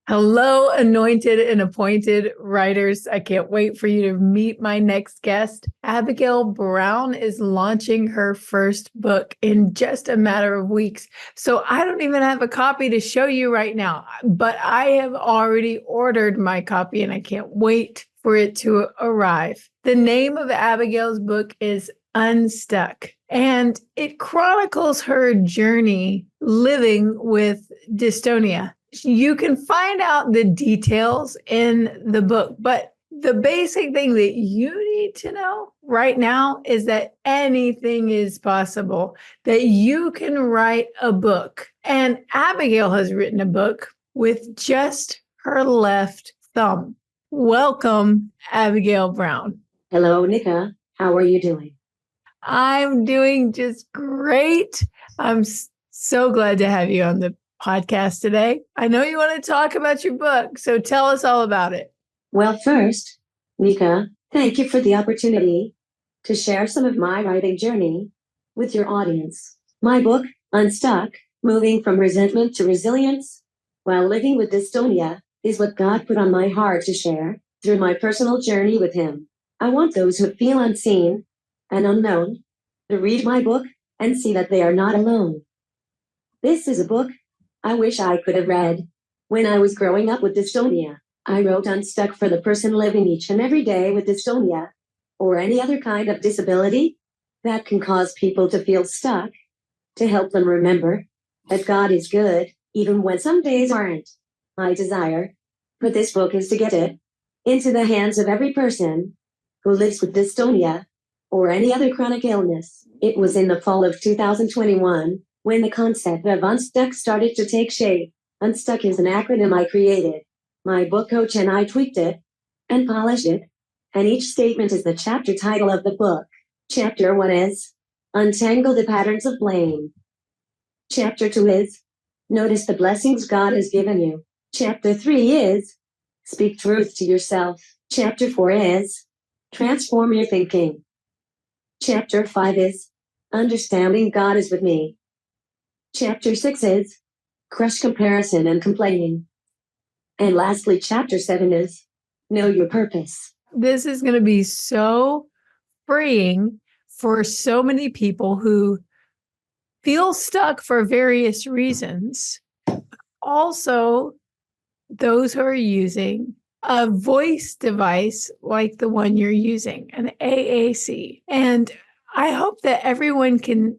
Hello, anointed and appointed writers. I can't wait for you to meet my next guest. Abigail Brown is launching her first book in just a matter of weeks. So I don't even have a copy to show you right now, but I have already ordered my copy and I can't wait for it to arrive. The name of Abigail's book is Unstuck, and it chronicles her journey living with dystonia. You can find out the details in the book, but the basic thing that you need to know right now is that anything is possible, that you can write a book. And Abigail has written a book with just her left thumb. Welcome, Abigail Brown. Hello, Nika. How are you doing? I'm doing just great. I'm so glad to have you on the podcast today. I know you want to talk about your book, so tell us all about it. Well, first, Nika, thank you for the opportunity to share some of my writing journey with your audience. My book, Unstuck, Moving from Resentment to Resilience While Living with Dystonia, is what God put on my heart to share through my personal journey with Him. I want those who feel unseen and unknown to read my book and see that they are not alone. This is a book I wish I could have read when I was growing up with dystonia. I wrote Unstuck for the person living each and every day with dystonia or any other kind of disability that can cause people to feel stuck, to help them remember that God is good, even when some days aren't. My desire for this book is to get it into the hands of every person who lives with dystonia or any other chronic illness. It was in the fall of 2021 when the concept of Unstuck started to take shape. Unstuck is an acronym I created. My book coach and I tweaked it and polished it, and each statement is the chapter title of the book. Chapter 1 is Untangle the Patterns of Blame. Chapter 2 is Notice the Blessings God has Given You. Chapter 3 is Speak Truth to Yourself. Chapter 4 is Transform Your Thinking. Chapter 5 is Understanding God is with Me. Chapter 6 is Crush Comparison and Complaining. And lastly, Chapter 7 is Know Your Purpose. This is going to be so freeing for so many people who feel stuck for various reasons. Also, those who are using a voice device like the one you're using, an AAC. And I hope that everyone can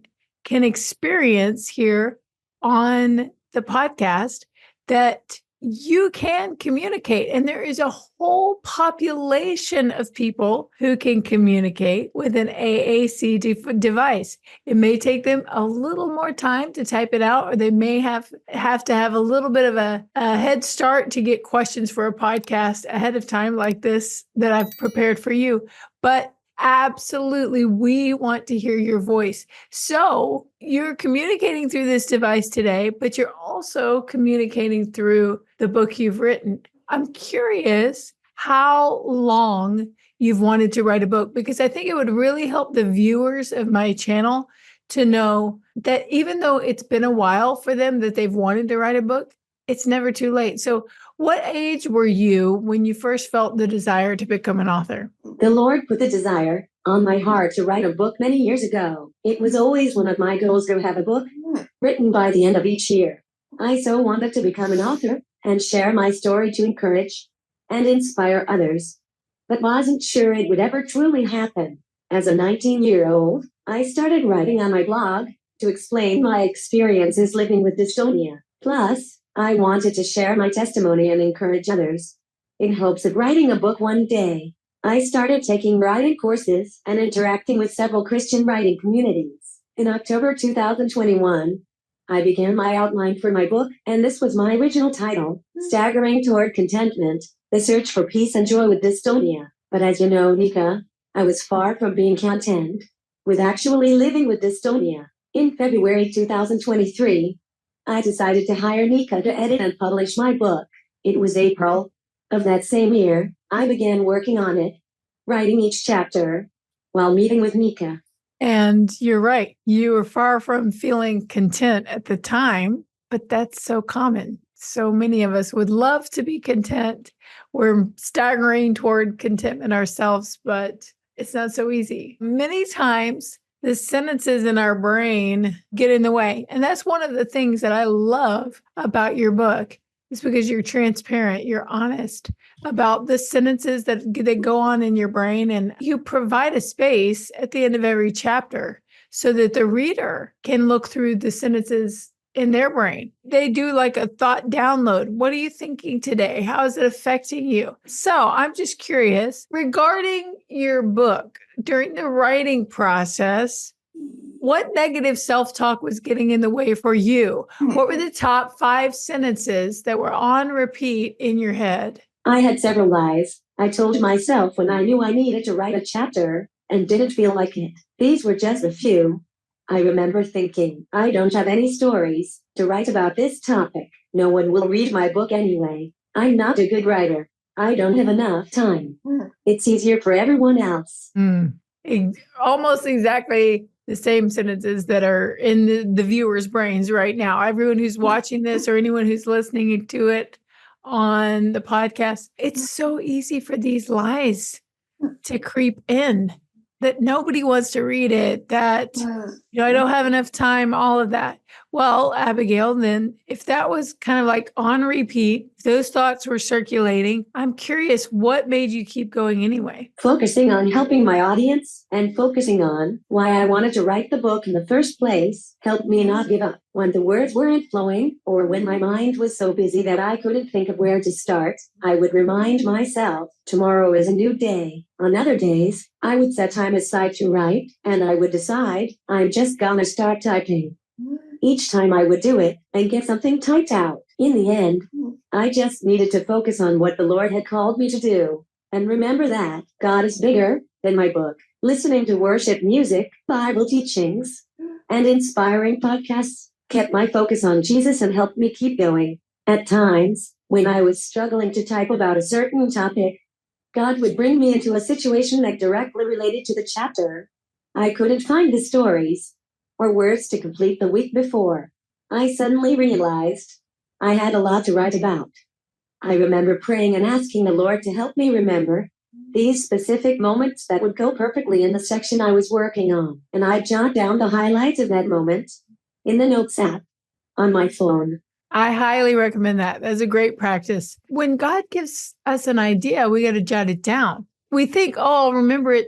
experience here on the podcast that you can communicate. And there is a whole population of people who can communicate with an AAC device. It may take them a little more time to type it out, or they may have to have a little bit of a head start to get questions for a podcast ahead of time like this that I've prepared for you. But absolutely, we want to hear your voice. So you're communicating through this device today, but you're also communicating through the book you've written. I'm curious how long you've wanted to write a book, because I think it would really help the viewers of my channel to know that even though it's been a while for them that they've wanted to write a book, it's never too late. So what age were you when you first felt the desire to become an author? The Lord put the desire on my heart to write a book many years ago. It was always one of my goals to have a book written by the end of each year. I so wanted to become an author and share my story to encourage and inspire others, but wasn't sure it would ever truly happen. As a 19-year-old, I started writing on my blog to explain my experiences living with dystonia. Plus, I wanted to share my testimony and encourage others in hopes of writing a book one day. I started taking writing courses and interacting with several Christian writing communities. In October 2021, I began my outline for my book, and this was my original title, Staggering Toward Contentment, The Search for Peace and Joy with Dystonia. But as you know, Nika, I was far from being content with actually living with dystonia. In February 2023, I decided to hire Nika to edit and publish my book. It was April of that same year, I began working on it, writing each chapter while meeting with Nika. And you're right. You were far from feeling content at the time, but that's so common. so many of us would love to be content. We're staggering toward contentment ourselves, but it's not so easy. Many times, the sentences in our brain get in the way. And that's one of the things that I love about your book is because you're transparent, you're honest about the sentences that go on in your brain. And you provide a space at the end of every chapter so that the reader can look through the sentences in their brain. They do like a thought download. What are you thinking today? How is it affecting you? So I'm just curious regarding your book during the writing process, what negative self-talk was getting in the way for you? What were the top 5 sentences that were on repeat in your head? I had several lies I told myself when I knew I needed to write a chapter and didn't feel like it. These were just a few. I remember thinking, I don't have any stories to write about this topic. No one will read my book anyway. I'm not a good writer. I don't have enough time. It's easier for everyone else. Almost exactly the same sentences that are in the viewers' brains right now. Everyone who's watching this or anyone who's listening to it on the podcast, it's so easy for these lies to creep in that nobody wants to read it, that, I don't have enough time, all of that. Well, Abigail, then if that was kind of like on repeat, those thoughts were circulating, I'm curious, what made you keep going anyway? Focusing on helping my audience and focusing on why I wanted to write the book in the first place helped me not give up. When the words weren't flowing or when my mind was so busy that I couldn't think of where to start, I would remind myself, tomorrow is a new day. On other days, I would set time aside to write, and I would decide, I'm just gonna start typing. Each time I would do it and get something typed out. In the end, I just needed to focus on what the Lord had called me to do. And remember that God is bigger than my book. Listening to worship music, Bible teachings, and inspiring podcasts kept my focus on Jesus and helped me keep going. At times, when I was struggling to type about a certain topic, God would bring me into a situation that directly related to the chapter. I couldn't find the stories or words to complete the week before. I suddenly realized I had a lot to write about. I remember praying and asking the Lord to help me remember these specific moments that would go perfectly in the section I was working on. And I jot down the highlights of that moment in the Notes app on my phone. I highly recommend that. That's a great practice. When God gives us an idea, we got to jot it down. We think, oh, I'll remember it,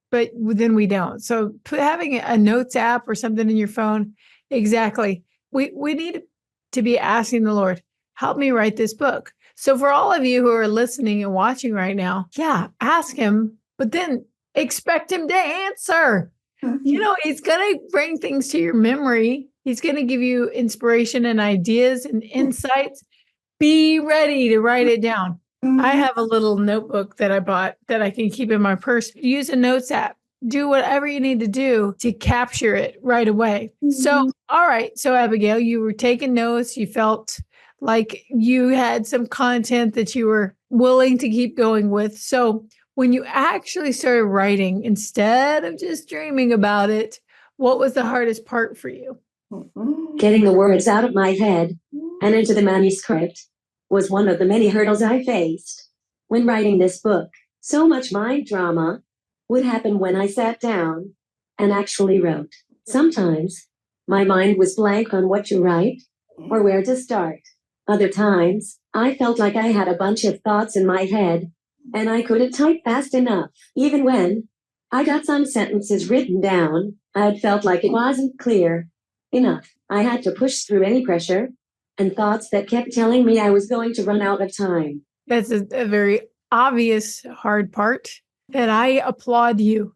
but then we don't. So having a notes app or something in your phone, exactly. We need to be asking the Lord, help me write this book. So for all of you who are listening and watching right now, ask him, but then expect him to answer. He's going to bring things to your memory. He's going to give you inspiration and ideas and insights. Be ready to write it down. I have a little notebook that I bought that I can keep in my purse. Use a notes app. Do whatever you need to do to capture it right away. So, all right. So, Abigail, you were taking notes. You felt like you had some content that you were willing to keep going with. So, when you actually started writing, instead of just dreaming about it, what was the hardest part for you? Getting the words out of my head and into the manuscript was one of the many hurdles I faced when writing this book. So much mind drama would happen when I sat down and actually wrote. Sometimes my mind was blank on what to write or where to start. Other times, I felt like I had a bunch of thoughts in my head and I couldn't type fast enough. Even when I got some sentences written down, I felt like it wasn't clear enough. I had to push through any pressure and thoughts that kept telling me I was going to run out of time. That's a very obvious hard part, and I applaud you.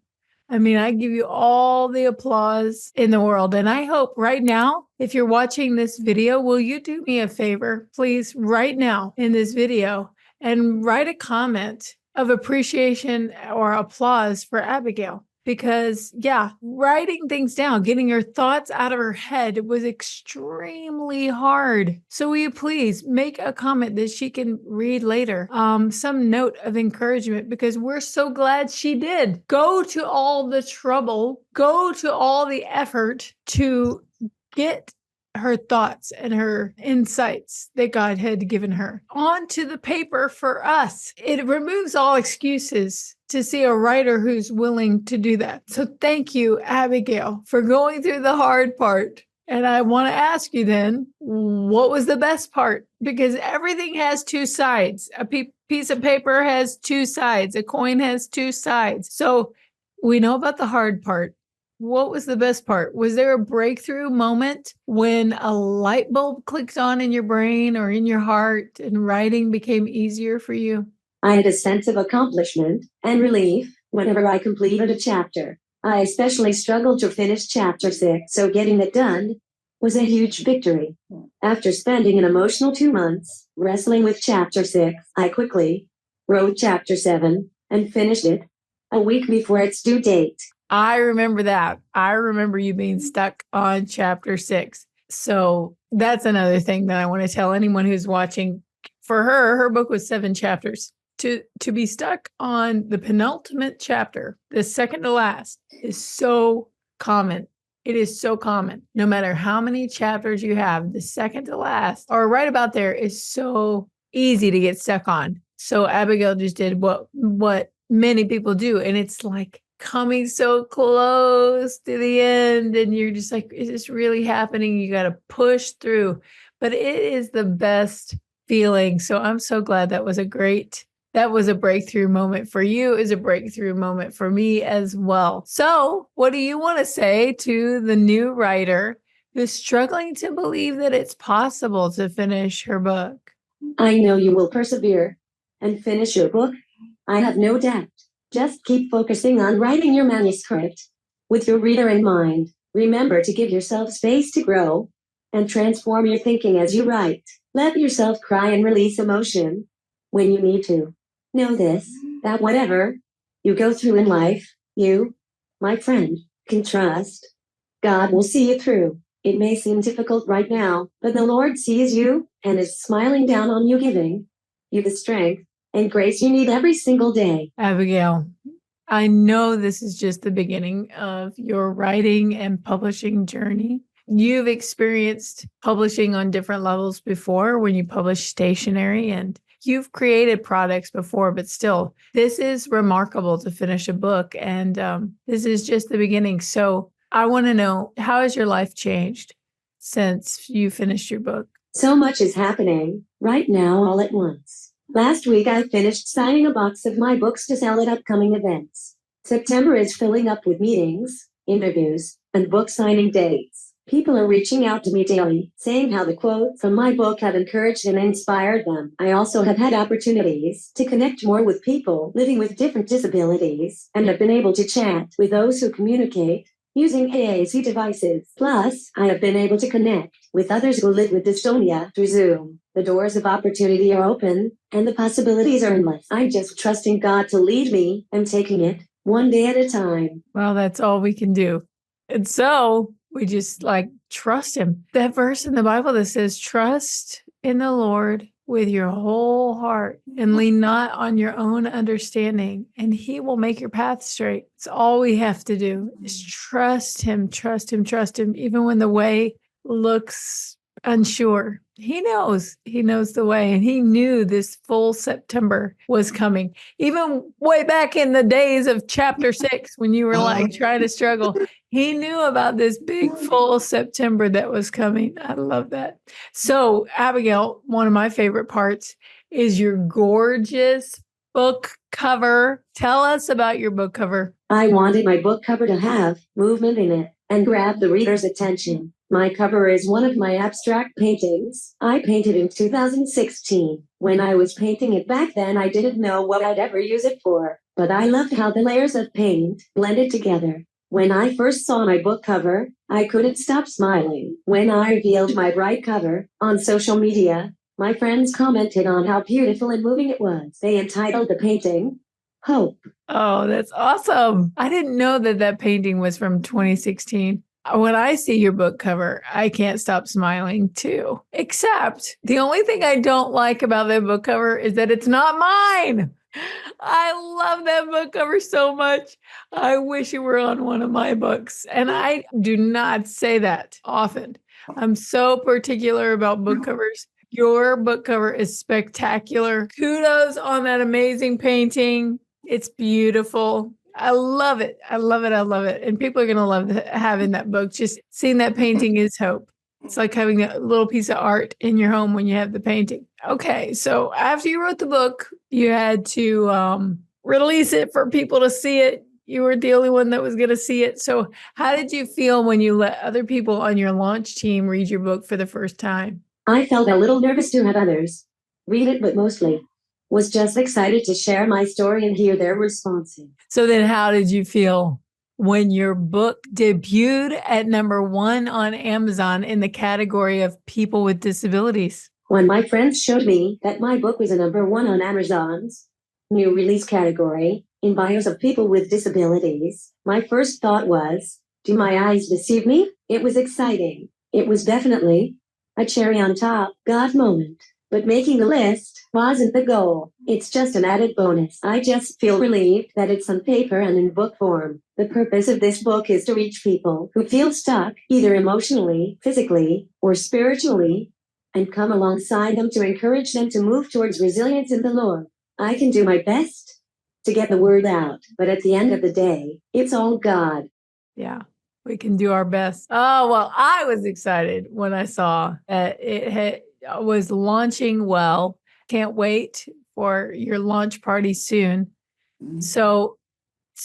I mean, I give you all the applause in the world. And I hope right now, if you're watching this video, will you do me a favor, please, right now in this video, and write a comment of appreciation or applause for Abigail? Because, writing things down, getting her thoughts out of her head was extremely hard. So will you please make a comment that she can read later? Some note of encouragement, because we're so glad she did go to all the trouble, go to all the effort to get her thoughts and her insights that God had given her onto the paper for us. It removes all excuses to see a writer who's willing to do that. So thank you, Abigail, for going through the hard part. And I want to ask you then, what was the best part? Because everything has two sides. A piece of paper has two sides. A coin has two sides. So we know about the hard part. What was the best part? Was there a breakthrough moment when a light bulb clicked on in your brain or in your heart and writing became easier for you? I had a sense of accomplishment and relief whenever I completed a chapter. I especially struggled to finish chapter 6, so getting it done was a huge victory. After spending an emotional 2 months wrestling with chapter 6, I quickly wrote chapter 7 and finished it a week before its due date. I remember that. I remember you being stuck on chapter 6. So that's another thing that I want to tell anyone who's watching. For her book was 7 chapters. To be stuck on the penultimate chapter, the second to last, is so common. It is so common. No matter how many chapters you have, the second to last, or right about there, is so easy to get stuck on. So Abigail just did what many people do. And it's like coming so close to the end. And you're just like, is this really happening? You got to push through. But it is the best feeling. So I'm so glad that was a breakthrough moment for you. Is a breakthrough moment for me as well. So what do you want to say to the new writer who's struggling to believe that it's possible to finish her book? I know you will persevere and finish your book. I have no doubt. Just keep focusing on writing your manuscript with your reader in mind. Remember to give yourself space to grow and transform your thinking as you write. Let yourself cry and release emotion when you need to. Know this, that whatever you go through in life, you, my friend, can trust. God will see you through. It may seem difficult right now, but the Lord sees you and is smiling down on you, giving you the strength and grace you need every single day. Abigail, I know this is just the beginning of your writing and publishing journey. You've experienced publishing on different levels before when you publish stationery, and you've created products before, but still, this is remarkable to finish a book. And this is just the beginning. So I want to know, how has your life changed since you finished your book? So much is happening right now all at once. Last week I finished signing a box of my books to sell at upcoming events. September is filling up with meetings, interviews, and book signing dates. People are reaching out to me daily, saying how the quotes from my book have encouraged and inspired them. I also have had opportunities to connect more with people living with different disabilities, and have been able to chat with those who communicate using AAC devices. Plus, I have been able to connect with others who live with dystonia through Zoom. The doors of opportunity are open, and the possibilities are endless. I'm just trusting God to lead me and taking it one day at a time. Well, that's all we can do. And so we just trust him. That verse in the Bible that says, trust in the Lord with your whole heart and lean not on your own understanding, and he will make your path straight. It's all we have to do is trust him, even when the way looks unsure. He knows the way, and he knew this full September was coming. Even way back in the days of chapter 6, when you were trying to struggle, he knew about this big full September that was coming. I love that. So, Abigail, one of my favorite parts is your gorgeous book cover. Tell us about your book cover. I wanted my book cover to have movement in it and grab the reader's attention. My cover is one of my abstract paintings I painted in 2016. When I was painting it back then, I didn't know what I'd ever use it for, but I loved how the layers of paint blended together. When I first saw my book cover, I couldn't stop smiling. When I revealed my bright cover on social media, my friends commented on how beautiful and moving it was. They entitled the painting, Hope. Oh, that's awesome. I didn't know that painting was from 2016. When I see your book cover, I can't stop smiling too. Except the only thing I don't like about that book cover is that it's not mine. I love that book cover so much. I wish it were on one of my books. And I do not say that often. I'm so particular about book covers. Your book cover is spectacular. Kudos on that amazing painting. It's beautiful. I love it. I love it. I love it. And people are going to love having that book. Just seeing that painting is hope. It's like having a little piece of art in your home when you have the painting. Okay. So after you wrote the book, you had to release it for people to see it. You were the only one that was going to see it. So how did you feel when you let other people on your launch team read your book for the first time? I felt a little nervous to have others read it, but mostly was just excited to share my story and hear their responses. So then how did you feel when your book debuted at #1 on Amazon in the category of people with disabilities? When my friends showed me that my book was a #1 on Amazon's new release category in bios of people with disabilities, my first thought was, do my eyes deceive me? It was exciting. It was definitely a cherry on top God moment. But making the list wasn't the goal. It's just an added bonus. I just feel relieved that it's on paper and in book form. The purpose of this book is to reach people who feel stuck, either emotionally, physically, or spiritually, and come alongside them to encourage them to move towards resilience in the Lord. I can do my best to get the word out, but at the end of the day, it's all God. Yeah, we can do our best. Oh, well, I was excited when I saw that it was launching well. Can't wait for your launch party soon. So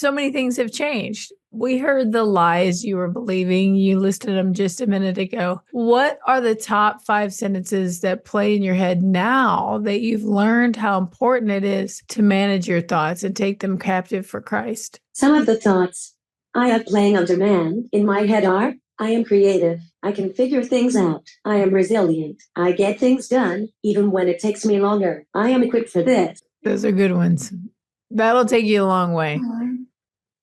many things have changed. We heard the lies you were believing. You listed them just a minute ago. What are the top 5 sentences that play in your head now that you've learned how important it is to manage your thoughts and take them captive for Christ? Some of the thoughts I have playing on demand in my head are, I am creative. I can figure things out. I am resilient. I get things done, even when it takes me longer. I am equipped for this. Those are good ones. That'll take you a long way.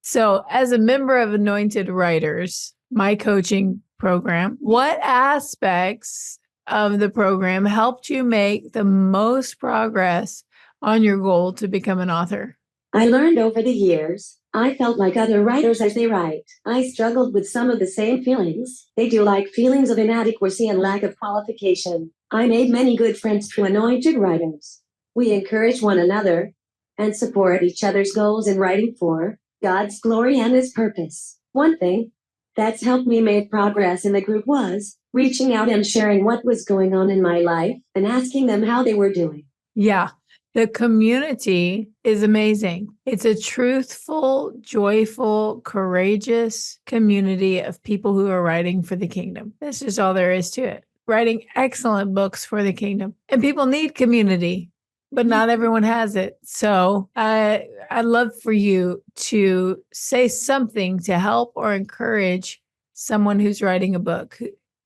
So, as a member of Anointed Writers, my coaching program, what aspects of the program helped you make the most progress on your goal to become an author? I learned over the years, I felt like other writers as they write. I struggled with some of the same feelings they do, like feelings of inadequacy and lack of qualification. I made many good friends through Anointed Writers. We encourage one another and support each other's goals in writing for God's glory and His purpose. One thing that's helped me make progress in the group was reaching out and sharing what was going on in my life and asking them how they were doing. Yeah, the community is amazing. It's a truthful, joyful, courageous community of people who are writing for the kingdom. That's just all there is to it. Writing excellent books for the kingdom. And people need community, but not everyone has it. So I'd love for you to say something to help or encourage someone who's writing a book.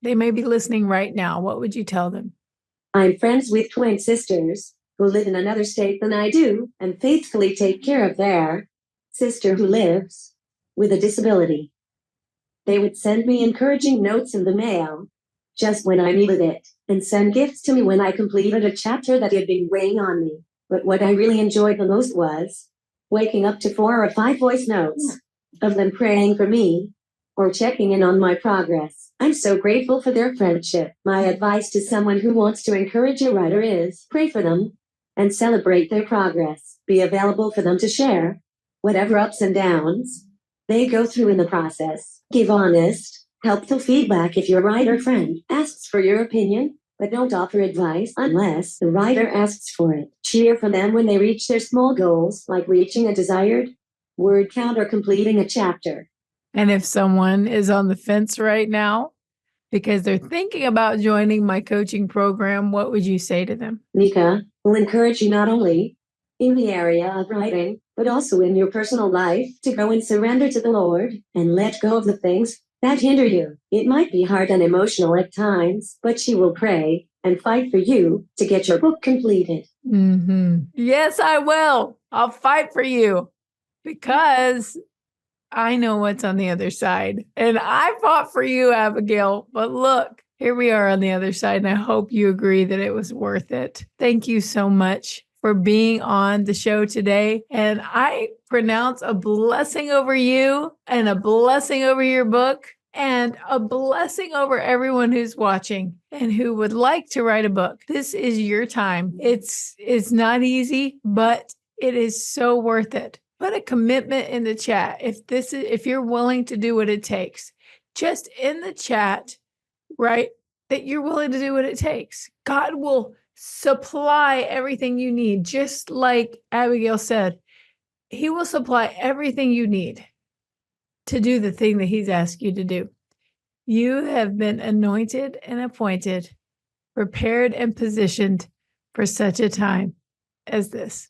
They may be listening right now. What would you tell them? I'm friends with twin sisters who live in another state than I do and faithfully take care of their sister who lives with a disability. They would send me encouraging notes in the mail just when I needed it, and send gifts to me when I completed a chapter that had been weighing on me. But what I really enjoyed the most was waking up to 4 or 5 voice notes of them praying for me or checking in on my progress. I'm so grateful for their friendship. My advice to someone who wants to encourage a writer is pray for them and celebrate their progress. Be available for them to share whatever ups and downs they go through in the process. Give honest, helpful feedback if your writer friend asks for your opinion, but don't offer advice unless the writer asks for it. Cheer for them when they reach their small goals, like reaching a desired word count or completing a chapter. And if someone is on the fence right now because they're thinking about joining my coaching program, what would you say to them? Nika will encourage you not only in the area of writing, but also in your personal life to go and surrender to the Lord and let go of the things that hinder you. It might be hard and emotional at times, but she will pray and fight for you to get your book completed. Yes, I will. I'll fight for you because I know what's on the other side. And I fought for you, Abigail. But look, here we are on the other side. And I hope you agree that it was worth it. Thank you so much for being on the show today. And I pronounce a blessing over you and a blessing over your book. and a blessing over everyone who's watching and who would like to write a book. This is your time. It's not easy, but it is so worth it. Put a commitment in the chat if you're willing to do what it takes. Just in the chat, right? That you're willing to do what it takes. God will supply everything you need, just like Abigail said. He will supply everything you need to do the thing that he's asked you to do. You have been anointed and appointed, prepared and positioned for such a time as this.